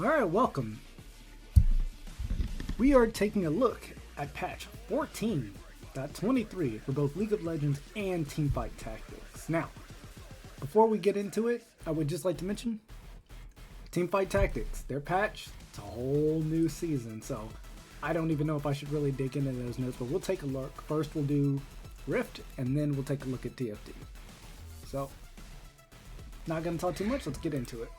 Alright, welcome. We are taking a look at patch 14.23 for both League of Legends and Teamfight Tactics. Now, before we get into it, I would just like to mention Teamfight Tactics, their patch, it's a whole new season, so I don't even know if I should really dig into those notes, but we'll take a look. First we'll do Rift, and then we'll take a look at TFT. So, not going to talk too much, let's get into it.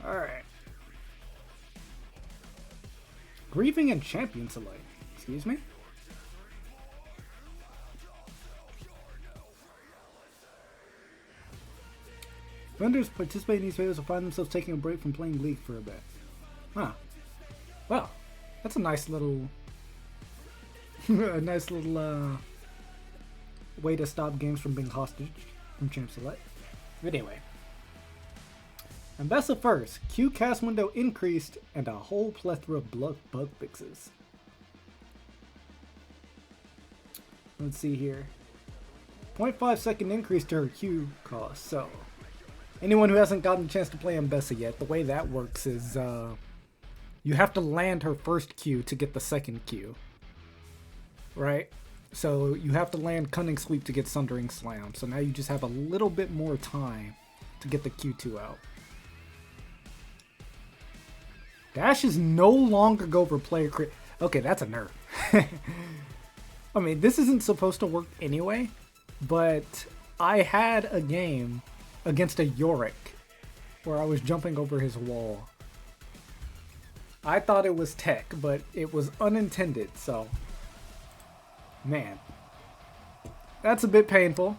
Alright. Grieving and Champion Select. Excuse me? Vendors participating in these videos will find themselves taking a break from playing League for a bit. Huh. Well, that's a nice little... way to stop games from being hostage from Champ Select. But anyway. Ambessa first, Q cast window increased, and a whole plethora of bug fixes. Let's see here. 0.5 second increase to her Q cost, so... Anyone who hasn't gotten a chance to play Ambessa yet, the way that works is, you have to land her first Q to get the second Q. Right? So you have to land Cunning Sweep to get Sundering Slam, so now you just have a little bit more time to get the Q2 out. Dashes no longer go for player crit. Okay, that's a nerf. I mean, this isn't supposed to work anyway, but I had a game against a Yorick where I was jumping over his wall. I thought it was tech, but it was unintended, so... Man. That's a bit painful.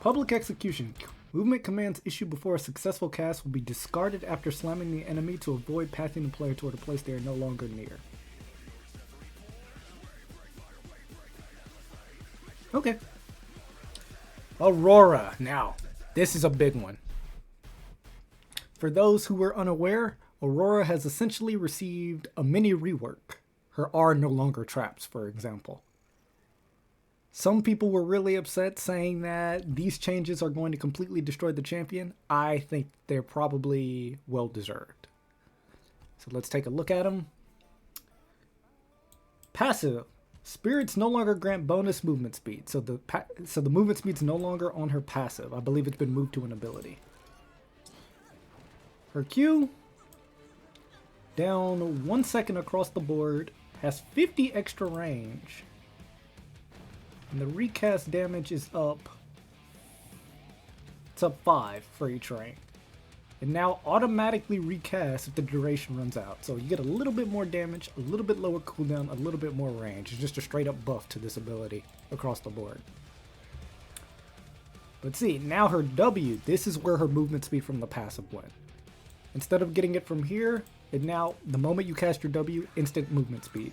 Public execution. Movement commands issued before a successful cast will be discarded after slamming the enemy to avoid pathing the player toward a place they are no longer near. Okay. Aurora. Now, this is a big one. For those who were unaware, Aurora has essentially received a mini rework. Her R no longer traps, for example. Some people were really upset saying that these changes are going to completely destroy the champion. I think they're probably well deserved. So let's take a look at them. Passive. Spirits no longer grant bonus movement speed. So the movement speed's no longer on her passive. I believe it's been moved to an ability. Her Q, down 1 second across the board, has 50 extra range. And the recast damage is up. It's up 5 for each rank. It now automatically recasts if the duration runs out. So you get a little bit more damage, a little bit lower cooldown, a little bit more range. It's just a straight up buff to this ability across the board. But see, now her W, this is where her movement speed from the passive went. Instead of getting it from here, it now, the moment you cast your W, instant movement speed.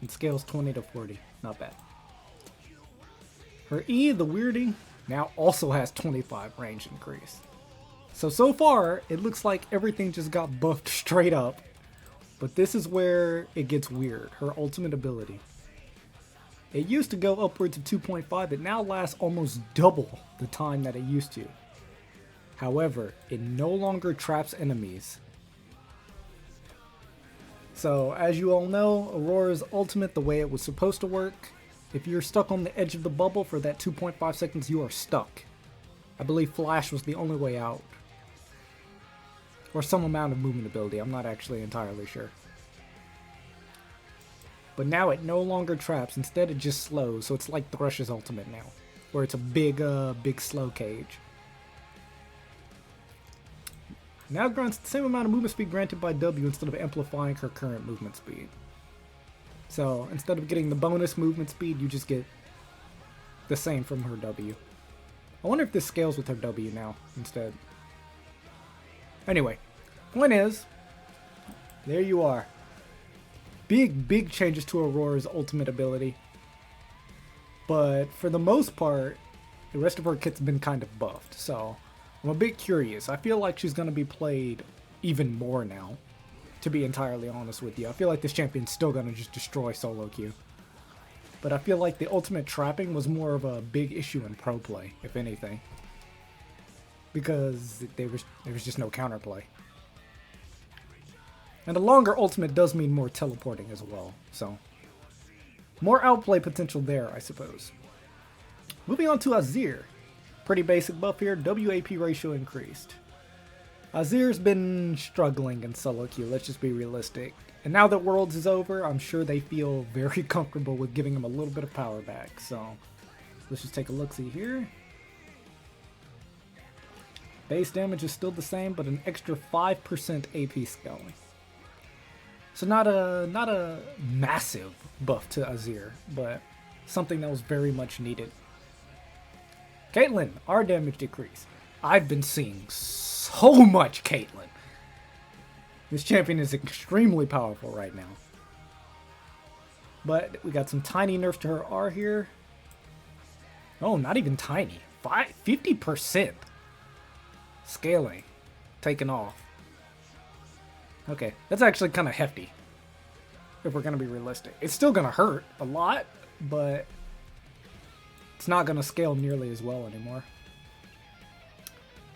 It scales 20 to 40. Not bad. Her E, the weirding, now also has 25 range increase. So far, it looks like everything just got buffed straight up. But this is where it gets weird. Her ultimate ability. It used to go upwards of 2.5. It now lasts almost double the time that it used to. However, it no longer traps enemies. So, as you all know, Aurora's ultimate, the way it was supposed to work, if you're stuck on the edge of the bubble for that 2.5 seconds, you are stuck. I believe Flash was the only way out. Or some amount of movement ability, I'm not actually entirely sure. But now it no longer traps, instead it just slows, so it's like Thrush's ultimate now. Where it's a big slow cage. Now grants the same amount of movement speed granted by W instead of amplifying her current movement speed. So instead of getting the bonus movement speed, you just get the same from her W. I wonder if this scales with her W now instead. Anyway, point is, there you are. Big changes to Aurora's ultimate ability. But for the most part, the rest of her kit's been kind of buffed, so... I'm a bit curious. I feel like she's going to be played even more now, to be entirely honest with you. I feel like this champion's still going to just destroy solo queue. But I feel like the ultimate trapping was more of a big issue in pro play, if anything. Because there was just no counterplay. And a longer ultimate does mean more teleporting as well, so more outplay potential there, I suppose. Moving on to Azir. Pretty basic buff here, WAP ratio increased. Azir's been struggling in solo queue, let's just be realistic. And now that Worlds is over, I'm sure they feel very comfortable with giving him a little bit of power back, so let's just take a look-see here. Base damage is still the same, but an extra 5% AP scaling. So not a massive buff to Azir, but something that was very much needed. Caitlyn, our damage decrease. I've been seeing so much Caitlyn. This champion is extremely powerful right now. But we got some tiny nerfs to her R here. Oh, not even tiny. 50%. Scaling. Taken off. Okay, that's actually kind of hefty. If we're going to be realistic. It's still going to hurt a lot, but it's not going to scale nearly as well anymore.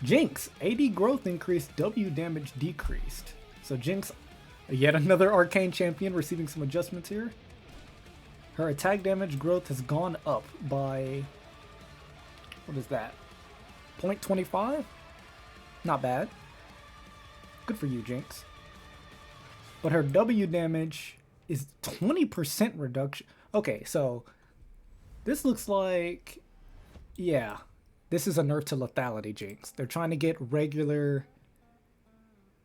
Jinx, AD growth increased, W damage decreased. So Jinx, yet another arcane champion receiving some adjustments here. Her attack damage growth has gone up by, what is that? 0.25? Not bad. Good for you, Jinx. But her W damage is 20% reduction. Okay, so this looks like, yeah, this is a nerf to lethality Jinx. They're trying to get regular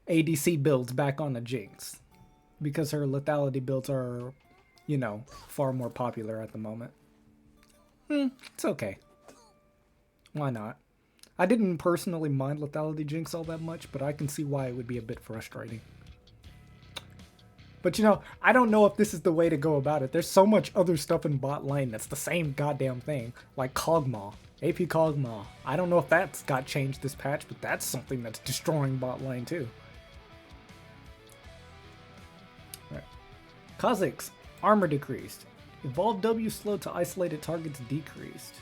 ADC builds back on the Jinx because her lethality builds are, you know, far more popular at the moment. It's okay. Why not? I didn't personally mind lethality Jinx all that much, but I can see why it would be a bit frustrating. But you know, I don't know if this is the way to go about it. There's so much other stuff in bot lane that's the same goddamn thing. Like Kog'Maw, AP Kog'Maw. I don't know if that's got changed this patch, but that's something that's destroying bot lane too. Right. Kha'Zix, armor decreased. Evolved W slow to isolated targets decreased.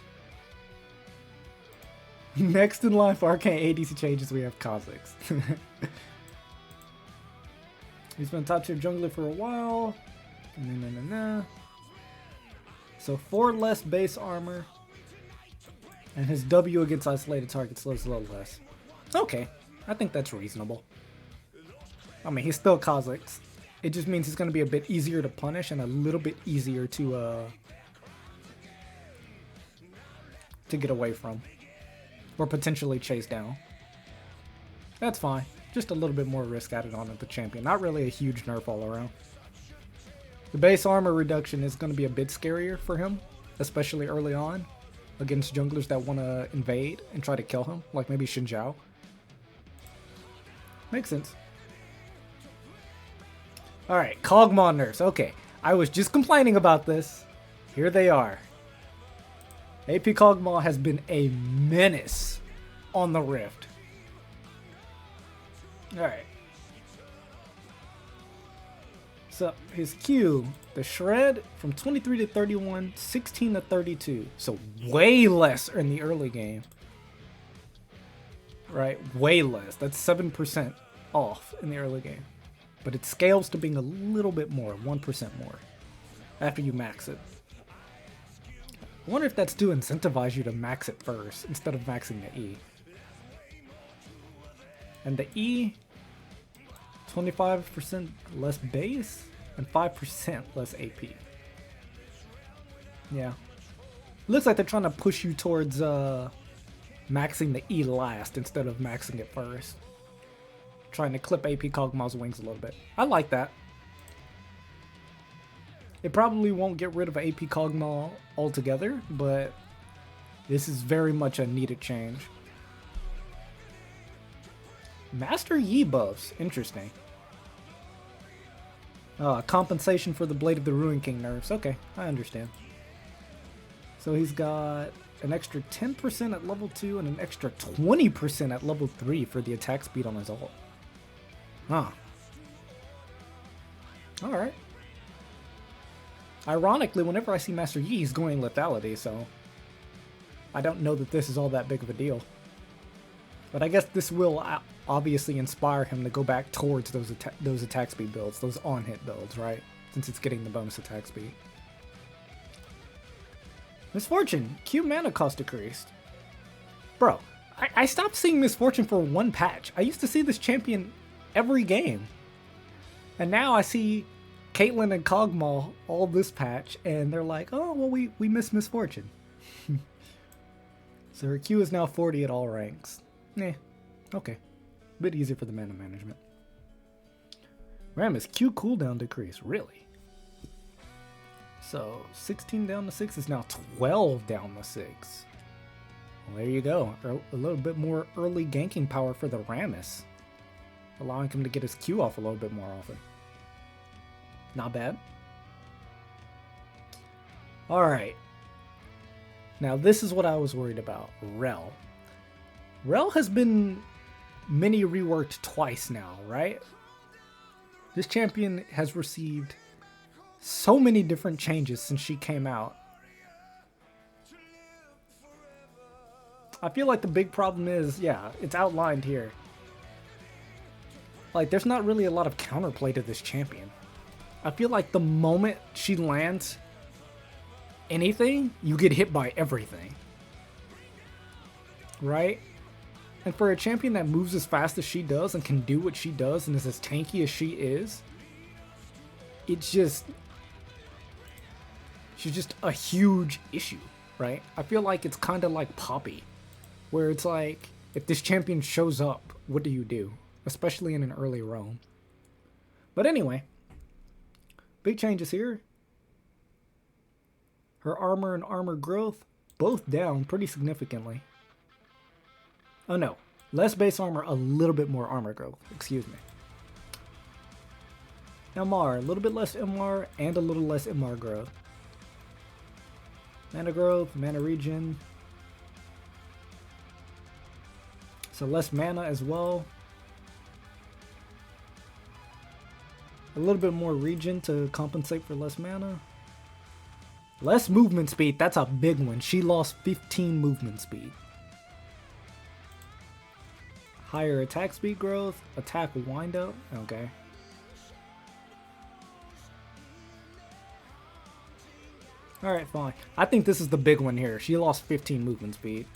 Next in line for arcane ADC changes, we have Kha'Zix. He's been top tier jungler for a while. So 4 less base armor. And his W against isolated targets slows a little less. Okay, I think that's reasonable. I mean, he's still Kha'Zix. It just means he's going to be a bit easier to punish and a little bit easier to get away from. Or potentially chase down. That's fine. Just a little bit more risk added on at the champion. Not really a huge nerf all around. The base armor reduction is going to be a bit scarier for him, especially early on, against junglers that want to invade and try to kill him, like maybe Xin Zhao. Makes sense. Alright, Kog'Maw nerfs. Okay, I was just complaining about this. Here they are. AP Kog'Maw has been a menace on the Rift. Alright. So his Q, the Shred, from 23 to 31, 16 to 32. So way less in the early game. Right? Way less. That's 7% off in the early game. But it scales to being a little bit more, 1% more, after you max it. I wonder if that's to incentivize you to max it first, instead of maxing the E. And the E, 25% less base, and 5% less AP. Yeah. Looks like they're trying to push you towards maxing the E last, instead of maxing it first. Trying to clip AP Kog'Maw's wings a little bit. I like that. It probably won't get rid of AP Kog'Maw altogether, but this is very much a needed change. Master Yi buffs. Interesting. Compensation for the Blade of the Ruin King nerfs. Okay, I understand. So he's got an extra 10% at level 2 and an extra 20% at level 3 for the attack speed on his ult. Huh. Alright. Ironically, whenever I see Master Yi, he's going lethality, so I don't know that this is all that big of a deal. But I guess this will obviously inspire him to go back towards those attack speed builds, those on-hit builds, right? Since it's getting the bonus attack speed. Miss Fortune, Q mana cost decreased. Bro, I stopped seeing Miss Fortune for one patch. I used to see this champion every game. And now I see Caitlyn and Kog'Maw all this patch, and they're like, oh, well, we miss Miss Fortune. So her Q is now 40 at all ranks. Okay. A bit easier for the mana management. Rammus, Q cooldown decrease, really? So 16 down to 6 is now 12 down to 6. Well, there you go. A little bit more early ganking power for the Rammus, allowing him to get his Q off a little bit more often. Not bad. Alright. Now this is what I was worried about. Rell. Rell has been mini reworked twice now, right? This champion has received so many different changes since she came out. I feel like the big problem is, yeah, it's outlined here. Like, there's not really a lot of counterplay to this champion. I feel like the moment she lands anything, you get hit by everything. Right? And for a champion that moves as fast as she does and can do what she does and is as tanky as she is, it's just... she's just a huge issue, right? I feel like it's kind of like Poppy, where it's like, if this champion shows up, what do you do? Especially in an early roam. But anyway, big changes here. Her armor and armor growth, both down pretty significantly. Oh no, less base armor, a little bit more armor growth, excuse me. MR, a little bit less MR and a little less MR growth. Mana growth, mana regen. So less mana as well. A little bit more regen to compensate for less mana. Less movement speed, that's a big one. She lost 15 movement speed. Higher attack speed growth, attack windup, okay. Alright, fine. I think this is the big one here. She lost 15 movement speed.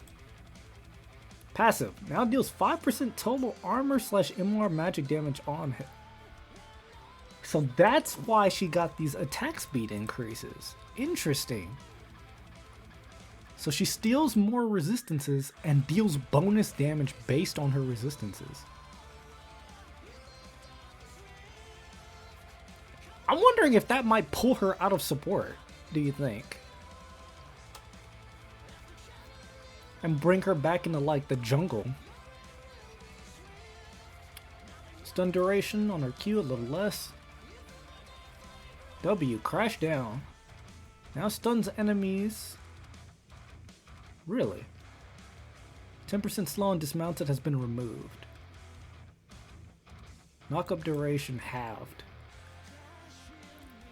Passive, now deals 5% total armor / MR magic damage on hit. So that's why she got these attack speed increases. Interesting. So she steals more resistances and deals bonus damage based on her resistances. I'm wondering if that might pull her out of support, do you think? And bring her back into like the jungle. Stun duration on her Q a little less. W, crash down. Now stuns enemies. Really? 10% slow and dismounted has been removed. Knockup duration halved.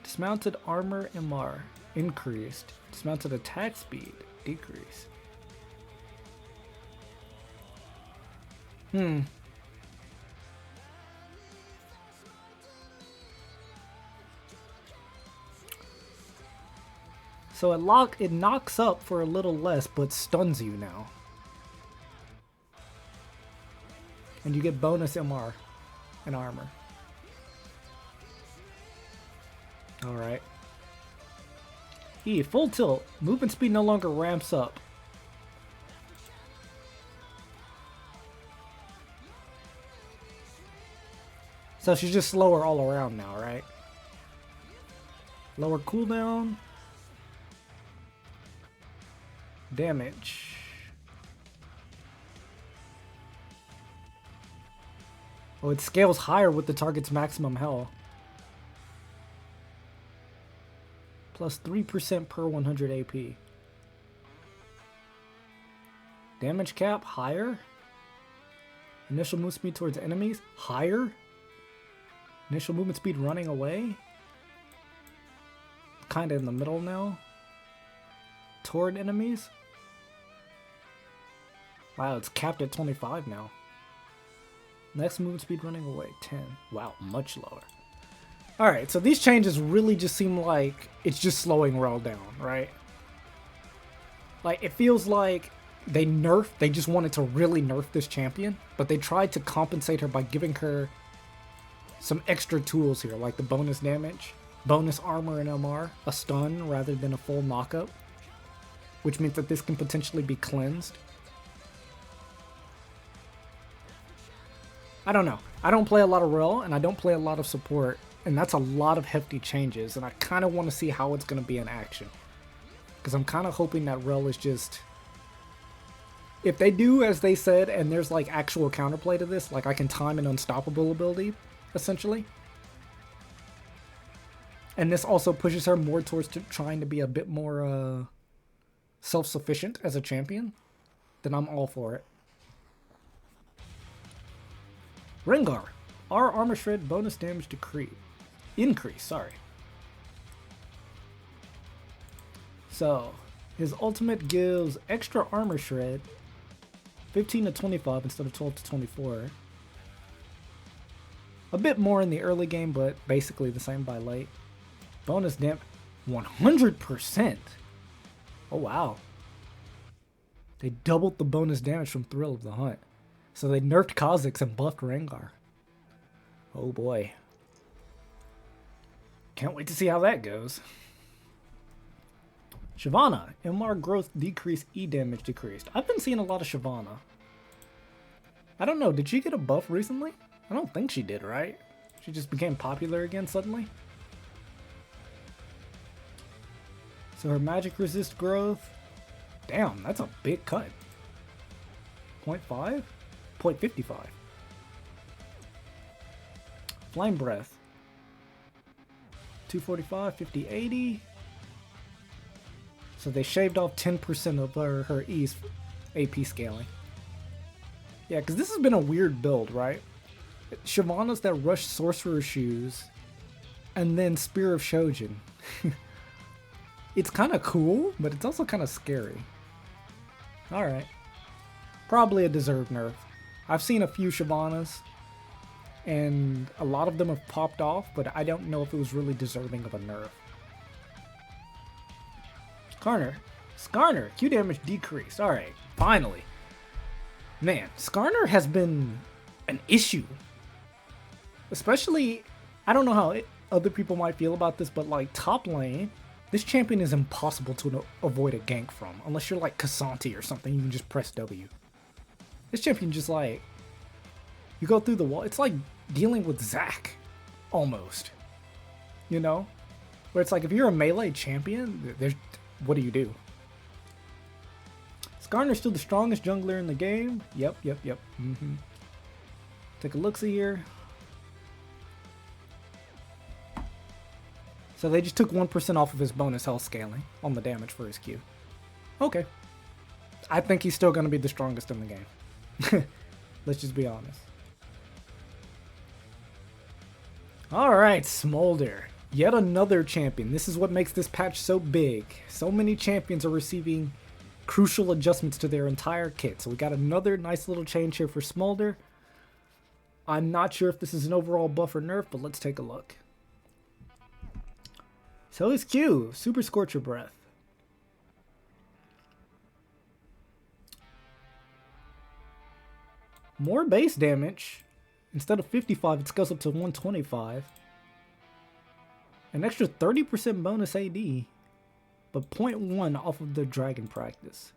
Dismounted armor MR increased. Dismounted attack speed decreased. So it knocks up for a little less, but stuns you now. And you get bonus MR and armor. Alright. E, full tilt. Movement speed no longer ramps up. So she's just slower all around now, right? Lower cooldown. Damage. Oh, it scales higher with the target's maximum health. Plus 3% per 100 AP. Damage cap higher. Initial move speed towards enemies higher. Initial movement speed running away. kind of in the middle now. Toward enemies. Wow, it's capped at 25 now. Next movement speed running away, 10. Wow, much lower. Alright, so these changes really just seem like it's just slowing Rell down, right? Like, it feels like they just wanted to really nerf this champion, but they tried to compensate her by giving her some extra tools here, like the bonus damage, bonus armor and MR, a stun rather than a full knockup, which means that this can potentially be cleansed. I don't know. I don't play a lot of Rell, and I don't play a lot of support, and that's a lot of hefty changes, and I kind of want to see how it's going to be in action. Because I'm kind of hoping that Rell is just... If they do as they said, and there's like actual counterplay to this, like I can time an unstoppable ability, essentially. And this also pushes her more towards trying to be a bit more self-sufficient as a champion, then I'm all for it. Rengar. Our armor shred bonus damage increase, sorry. So, his ultimate gives extra armor shred, 15 to 25 instead of 12 to 24. A bit more in the early game, but basically the same by late. Bonus damage, 100%. Oh wow. They doubled the bonus damage from Thrill of the Hunt. So they nerfed Kha'Zix and buffed Rengar. Oh boy. Can't wait to see how that goes. Shyvana. MR growth decrease, E damage decreased. I've been seeing a lot of Shyvana. I don't know, did she get a buff recently? I don't think she did, right? She just became popular again suddenly? So her magic resist growth. Damn, that's a big cut. 0.5? 0.55. Flame Breath. 245, 50, 80. So they shaved off 10% of her E's AP scaling. Yeah, because this has been a weird build, right? Shyvana's that rush Sorcerer Shoes, and then Spear of Shojin. It's kind of cool, but it's also kind of scary. Alright. Probably a deserved nerf. I've seen a few Shyvanas, and a lot of them have popped off, but I don't know if it was really deserving of a nerf. Skarner, Q damage decreased. Alright, finally. Man, Skarner has been an issue. Especially, I don't know how other people might feel about this, but like top lane, this champion is impossible to avoid a gank from. Unless you're like K'Sante or something, you can just press W. This champion just like, you go through the wall. It's like dealing with Zac, almost. You know? Where it's like, if you're a melee champion, what do you do? Skarner's still the strongest jungler in the game. Yep. Take a look-see here. So they just took 1% off of his bonus health scaling on the damage for his Q. Okay. I think he's still going to be the strongest in the game. Let's just be honest. Alright, Smolder. Yet another champion. This is what makes this patch so big. So many champions are receiving crucial adjustments to their entire kit. So we got another nice little change here for Smolder. I'm not sure if this is an overall buff or nerf, but let's take a look. So is Q, Super Scorcher Breath. More base damage. Instead of 55, it goes up to 125. An extra 30% bonus AD, but 0.1 off of the Dragon Practice.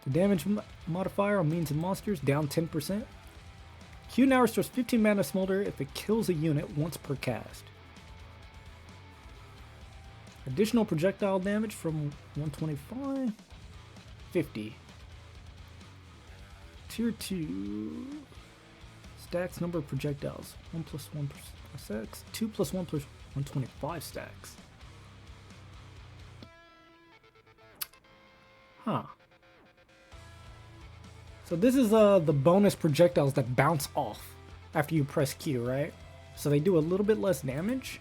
The damage modifier on means and monsters down 10%. Q now restores 15 mana Smolder if it kills a unit once per cast. Additional projectile damage from 125, 50. Tier 2 stacks number of projectiles. 1 plus 1 stacks. 2 plus 1 plus 125 stacks. Huh. So this is the bonus projectiles that bounce off after you press Q, right? So they do a little bit less damage.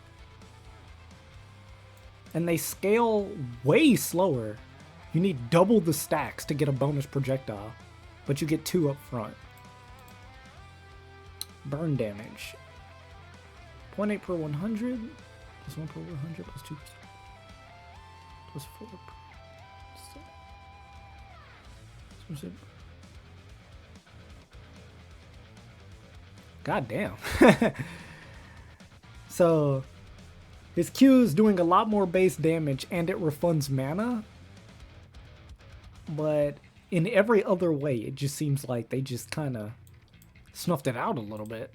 and they scale way slower. You need double the stacks to get a bonus projectile, but you get 2 up front. Burn damage. 0.8 per 100, plus 1 per 100, plus 2, plus 4. God damn. So his Q is doing a lot more base damage and it refunds mana. But in every other way, it just seems like they just kind of snuffed it out a little bit.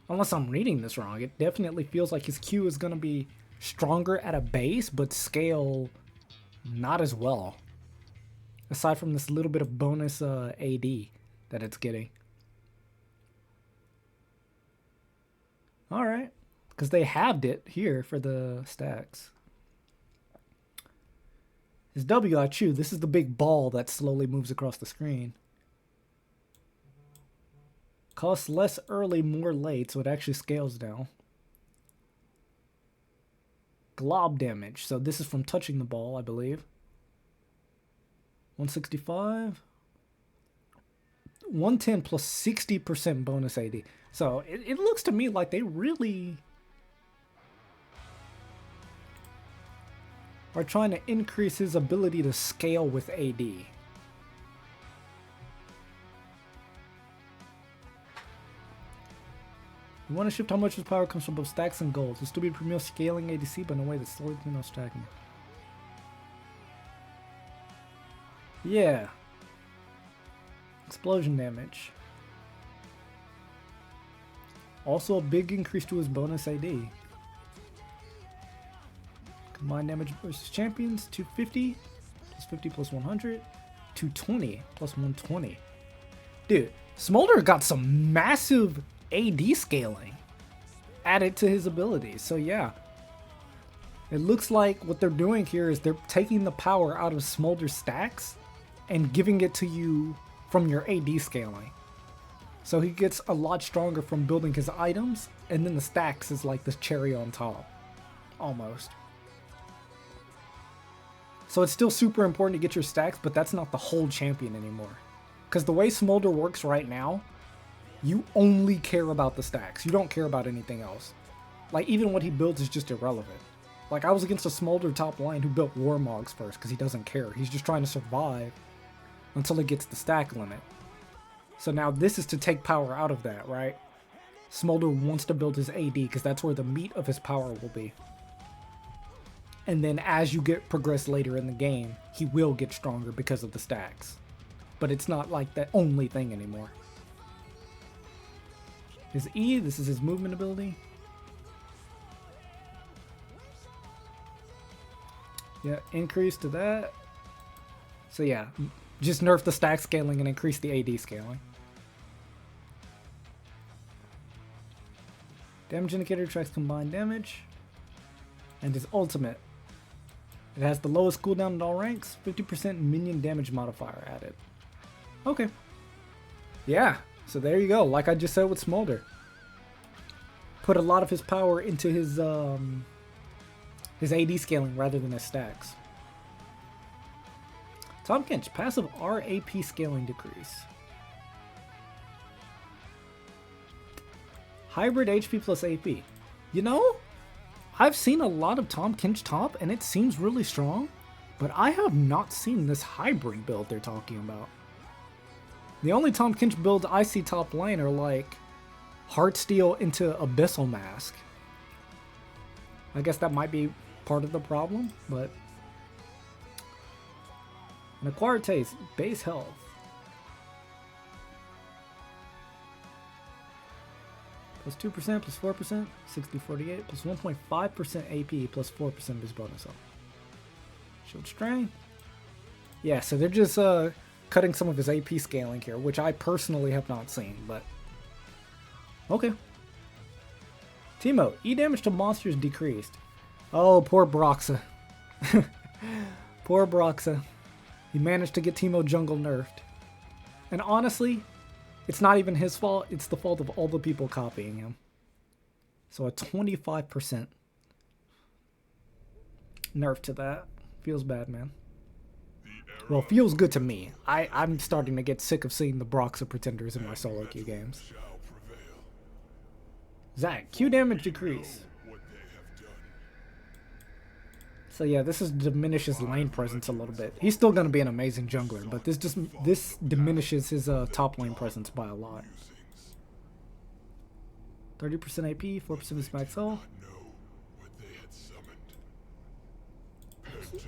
Unless I'm reading this wrong. It definitely feels like his Q is going to be stronger at a base, but scale not as well. Aside from this little bit of bonus AD that it's getting. Alright. Because they halved it here for the stacks. His W, I chew. This is the big ball that slowly moves across the screen. Costs less early, more late, so it actually scales down. Glob damage. So this is from touching the ball, I believe. 165. 110 plus 60% bonus AD. So it looks to me like they really are trying to increase his ability to scale with AD. You want to shift how much his power comes from both stacks and gold. This still be premier scaling ADC, but in a way that's slower than stacking. Yeah. Explosion damage. Also a big increase to his bonus AD. Combined damage versus champions, 250 plus 50 plus 100, 220 plus 120. Dude, Smolder got some massive AD scaling added to his abilities. So yeah, it looks like what they're doing here is they're taking the power out of Smolder stacks and giving it to you from your AD scaling. So he gets a lot stronger from building his items, and then the stacks is like the cherry on top. Almost. So it's still super important to get your stacks, but that's not the whole champion anymore. Because the way Smolder works right now, you only care about the stacks. You don't care about anything else. Like, even what he builds is just irrelevant. Like, I was against a Smolder top line who built Warmogs first because he doesn't care. He's just trying to survive until he gets the stack limit. So now this is to take power out of that, right? Smolder wants to build his AD because that's where the meat of his power will be. And then as you progress later in the game, he will get stronger because of the stacks. But it's not like the only thing anymore. His E, this is his movement ability. Yeah, increase to that. So yeah, just nerf the stack scaling and increase the AD scaling. Damage indicator tracks combined damage. And his ultimate. It has the lowest cooldown in all ranks, 50% minion damage modifier added. Okay. Yeah, so there you go. Like I just said with Smolder. Put a lot of his power into his AD scaling rather than his stacks. Tahm Kench, passive RAP scaling decrease. Hybrid HP plus AP. You know, I've seen a lot of Tahm Kench top and it seems really strong, but I have not seen this hybrid build they're talking about. The only Tahm Kench builds I see top lane are like Heartsteel into Abyssal Mask. I guess that might be part of the problem, but an acquired taste, base health. Plus 2%, plus 4%, 60-48, plus 1.5% AP, plus 4% of his bonus health. Shield Strain. Yeah, so they're just cutting some of his AP scaling here, which I personally have not seen, but okay. Teemo, E damage to monsters decreased. Oh, poor Broxah. Poor Broxah. He managed to get Teemo jungle nerfed. And honestly, it's not even his fault, it's the fault of all the people copying him. So a 25%. nerf to that. Feels bad, man. Well, feels good to me. I'm starting to get sick of seeing the Brox of Pretenders in my solo queue games. Zach, Q damage decrease. So yeah, this diminishes lane presence a little bit. He's still going to be an amazing jungler, but this diminishes his top lane presence by a lot. 30% AP, 4% of his max health.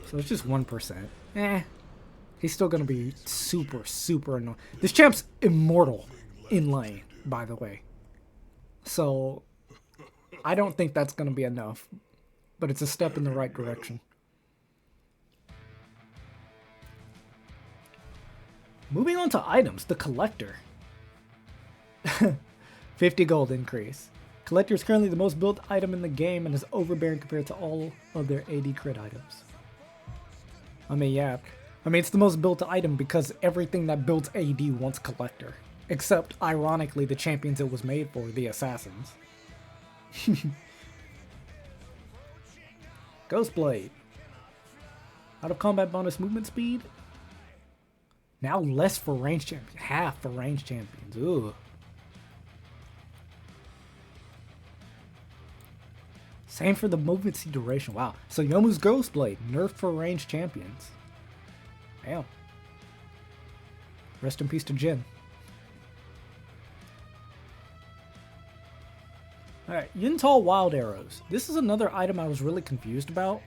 So it's just 1%. He's still going to be super, super annoying. This champ's immortal in lane, by the way. So I don't think that's going to be enough. But it's a step in the right direction. Moving on to items, the Collector. 50 gold increase. Collector is currently the most built item in the game and is overbearing compared to all of their AD crit items. I mean, yeah. I mean, it's the most built item because everything that builds AD wants Collector. Except, ironically, the champions it was made for, the Assassins. Ghostblade. Out of combat bonus movement speed. Now less for range champions. Half for range champions. Ooh. Same for the movement speed duration. Wow. So Youmuu's Ghostblade. Nerfed for range champions. Damn. Rest in peace to Jhin. Alright, Yuntal Wild Arrows. This is another item I was really confused about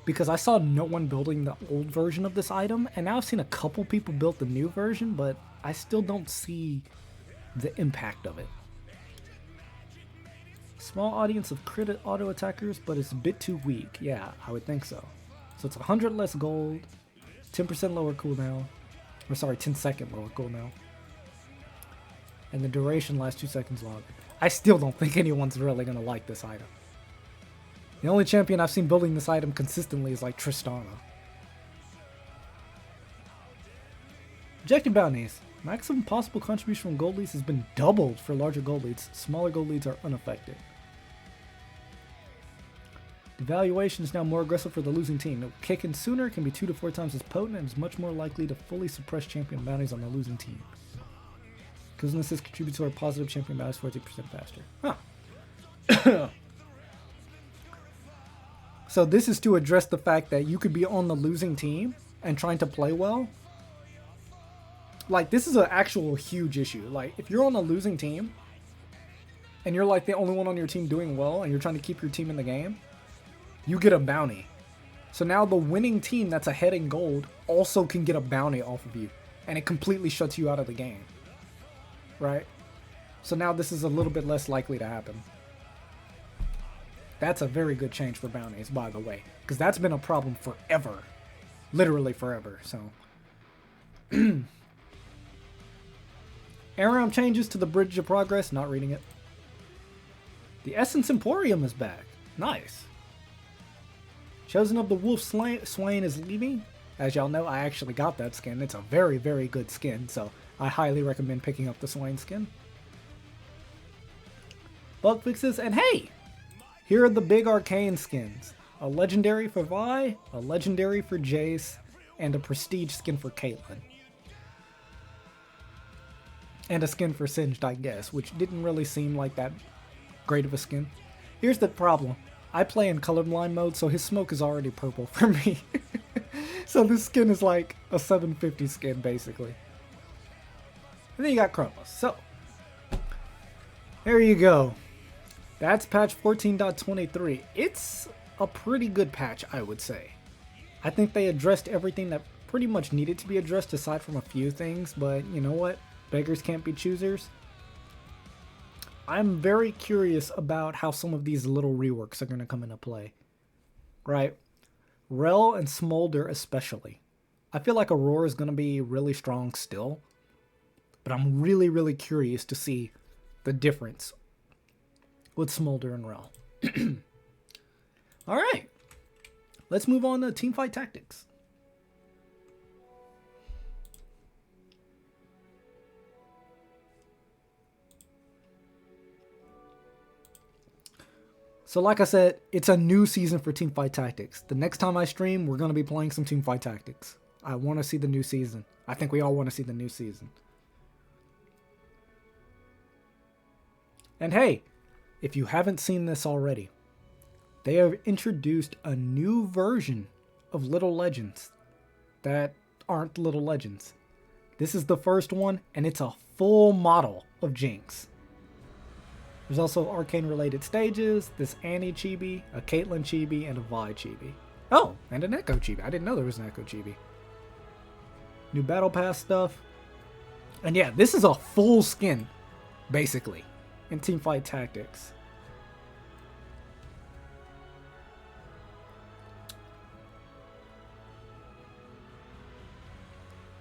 because I saw no one building the old version of this item, and now I've seen a couple people build the new version, but I still don't see the impact of it. Small audience of crit auto attackers, but it's a bit too weak. Yeah, I would think so. So it's 100 less gold, 10% lower cooldown, or sorry, 10-second lower cooldown, and the duration lasts 2 seconds longer. I still don't think anyone's really going to like this item. The only champion I've seen building this item consistently is like Tristana. Objective bounties. Maximum possible contribution from gold leads has been doubled for larger gold leads. Smaller gold leads are unaffected. Devaluation is now more aggressive for the losing team. It will kick in sooner, can be 2 to 4 times as potent, and is much more likely to fully suppress champion bounties on the losing team. Because this contributes to our positive champion bounties 40% faster. Huh. So this is to address the fact that you could be on the losing team and trying to play well. Like, this is an actual huge issue. Like, if you're on a losing team and you're like the only one on your team doing well and you're trying to keep your team in the game, you get a bounty. So now the winning team that's ahead in gold also can get a bounty off of you, and it completely shuts you out of the game. Right? So now this is a little bit less likely to happen. That's a very good change for bounties, by the way. Because that's been a problem forever. Literally forever, so. Aram changes to the Bridge of Progress. Not reading it. The Essence Emporium is back. Nice. Chosen of the Wolf Swain is leaving. As y'all know, I actually got that skin. It's a very, very good skin, so I highly recommend picking up the Swain skin. Bug fixes, and hey! Here are the big arcane skins. A legendary for Vi, a legendary for Jace, and a prestige skin for Caitlyn. And a skin for Singed, I guess, which didn't really seem like that great of a skin. Here's the problem. I play in colorblind mode, so his smoke is already purple for me. So this skin is like a 750 skin, basically. And then you got Chromos. So, there you go. That's patch 14.23. It's a pretty good patch, I would say. I think they addressed everything that pretty much needed to be addressed aside from a few things, but you know what? Beggars can't be choosers. I'm very curious about how some of these little reworks are going to come into play. Right? Rel and Smolder especially. I feel like Aurora is going to be really strong still, but I'm really, really curious to see the difference with Smolder and Rel. Alright. Let's move on to Teamfight Tactics. So like I said, it's a new season for Teamfight Tactics. The next time I stream, we're going to be playing some Teamfight Tactics. I want to see the new season. I think we all want to see the new season. And hey, if you haven't seen this already, they have introduced a new version of Little Legends that aren't Little Legends. This is the first one, and it's a full model of Jinx. There's also arcane-related stages, this Annie Chibi, a Caitlyn Chibi, and a Vi Chibi. Oh, and an Echo Chibi. I didn't know there was an Echo Chibi. New Battle Pass stuff. And yeah, this is a full skin, basically, in Teamfight Tactics.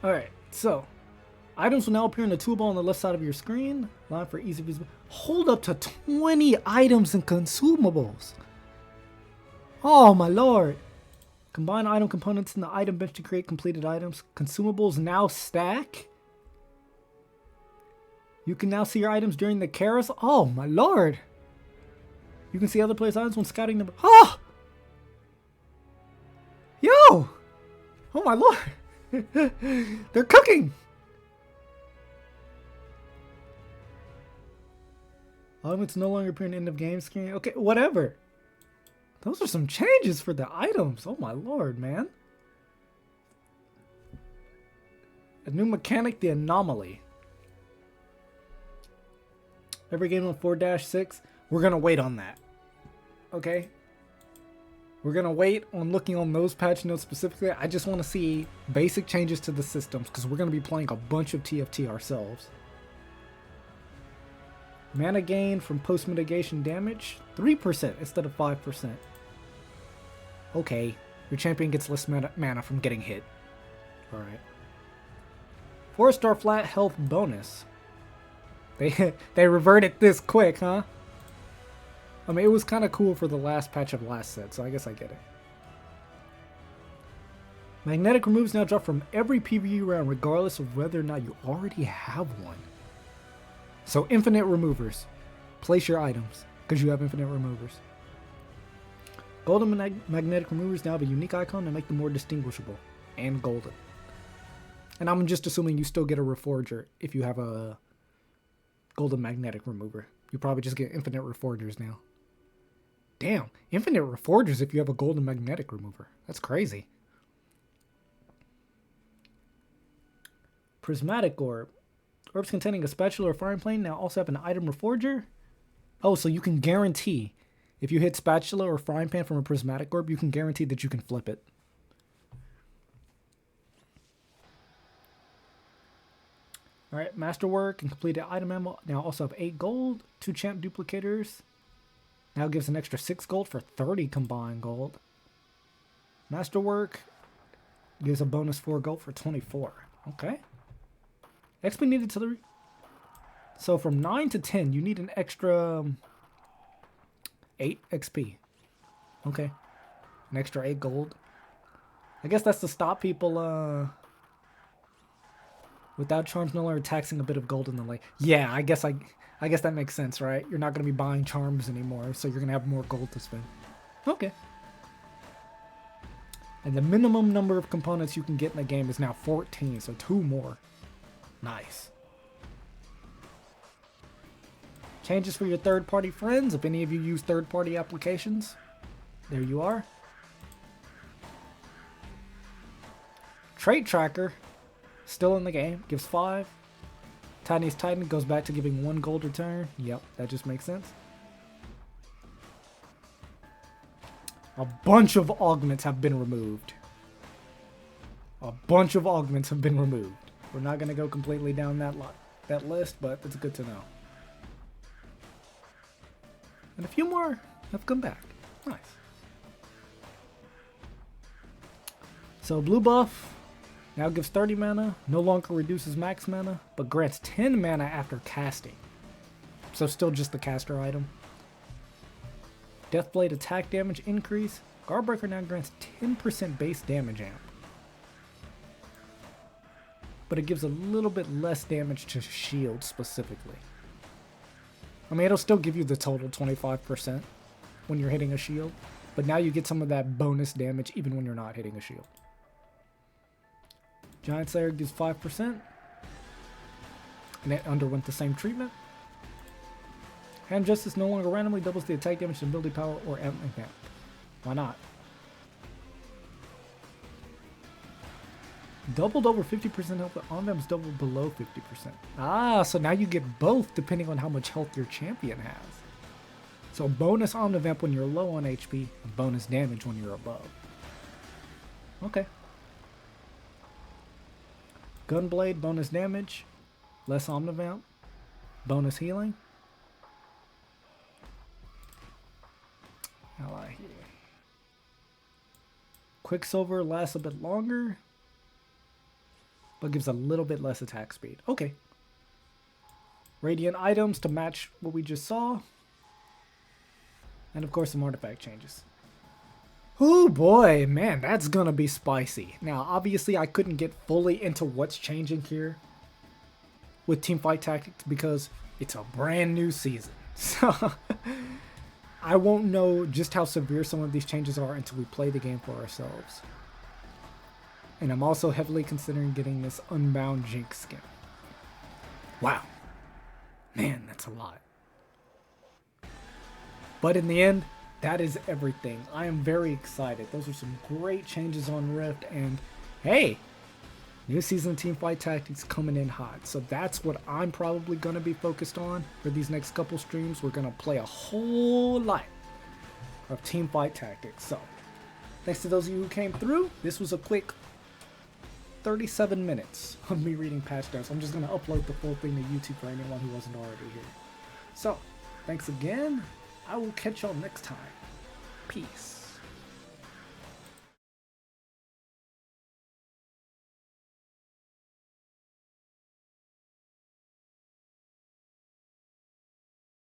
Alright, so items will now appear in the toolbar on the left side of your screen. Line for easy visibility. Hold up to 20 items and consumables. Oh my lord. Combine item components in the item bench to create completed items. Consumables now stack. You can now see your items during the carousel. Oh my lord. You can see other players' items when scouting them. Oh! Yo! Oh my lord. They're cooking. Items no longer appear in the end of game screen. Okay, whatever. Those are some changes for the items. Oh my lord, man. A new mechanic, the anomaly. Every game on 4-6, we're going to wait on that. Okay? We're going to wait on looking on those patch notes specifically. I just want to see basic changes to the systems because we're going to be playing a bunch of TFT ourselves. Mana gain from post-mitigation damage, 3% instead of 5%. Okay, your champion gets less mana from getting hit. Alright. 4-star flat health bonus. They reverted this quick, huh? I mean, it was kind of cool for the last patch of last set, so I guess I get it. Magnetic removes now drop from every PvE round regardless of whether or not you already have one. So infinite removers. Place your items because you have infinite removers. Golden magnetic removers now have a unique icon to make them more distinguishable. And golden. And I'm just assuming you still get a Reforger if you have a golden magnetic remover. You probably just get infinite Reforgers now. Damn, infinite Reforgers if you have a golden magnetic remover. That's crazy. Prismatic Orb. Orbs containing a spatula or firing plane now also have an item Reforger. Oh, so you can guarantee if you hit spatula or frying pan from a prismatic orb, you can guarantee that you can flip it. Alright, Masterwork and completed item ammo now also have 8 gold. 2 champ duplicators. Now gives an extra 6 gold for 30 combined gold. Masterwork gives a bonus 4 gold for 24. Okay. XP needed to the... So from 9 to 10, you need an extra 8 XP. Okay. An extra 8 gold. I guess that's to stop people without charms no longer taxing a bit of gold in the lake. Yeah, I guess that makes sense, right? You're not going to be buying charms anymore, so you're going to have more gold to spend. Okay. And the minimum number of components you can get in the game is now 14, so 2 more. Nice. Changes for your third-party friends. If any of you use third-party applications, there you are. Trait Tracker, still in the game, gives 5. Tiniest Titan goes back to giving 1 gold return. Yep, that just makes sense. A bunch of augments have been removed. A bunch of augments have been removed. We're not going to go completely down that list, but it's good to know. And a few more have come back. Nice. So blue buff now gives 30 mana, no longer reduces max mana, but grants 10 mana after casting. So still just the caster item. Deathblade attack damage increase. Guardbreaker now grants 10% base damage amp. But it gives a little bit less damage to shield specifically. I mean, it'll still give you the total 25%. when you're hitting a shield. But now you get some of that bonus damage even when you're not hitting a shield. Giant Slayer gives 5%. And it underwent the same treatment. Hand Justice no longer randomly doubles the attack damage and ability power or amp. Why not? Doubled over 50% health, but on them is doubled below 50%. Ah, so now you get both depending on how much health your champion has. So bonus Omnivamp when you're low on HP, and bonus damage when you're above. Okay. Gunblade, bonus damage, less Omnivamp, bonus healing. Ally healing. Quicksilver lasts a bit longer, but gives a little bit less attack speed. Okay. Radiant items to match what we just saw. And of course some artifact changes. Oh boy, man, that's gonna be spicy. Now, obviously I couldn't get fully into what's changing here with Teamfight Tactics because it's a brand new season. So I won't know just how severe some of these changes are until we play the game for ourselves. And I'm also heavily considering getting this Unbound Jinx skin. Wow. Man, that's a lot. But in the end, that is everything. I am very excited. Those are some great changes on Rift. And hey, new season of Teamfight Tactics coming in hot. So that's what I'm probably going to be focused on for these next couple streams. We're going to play a whole lot of Teamfight Tactics. So thanks to those of you who came through. This was a quick 37 minutes of me reading patch notes. I'm just going to upload the full thing to YouTube for anyone who wasn't already here. So, thanks again. I will catch y'all next time. Peace.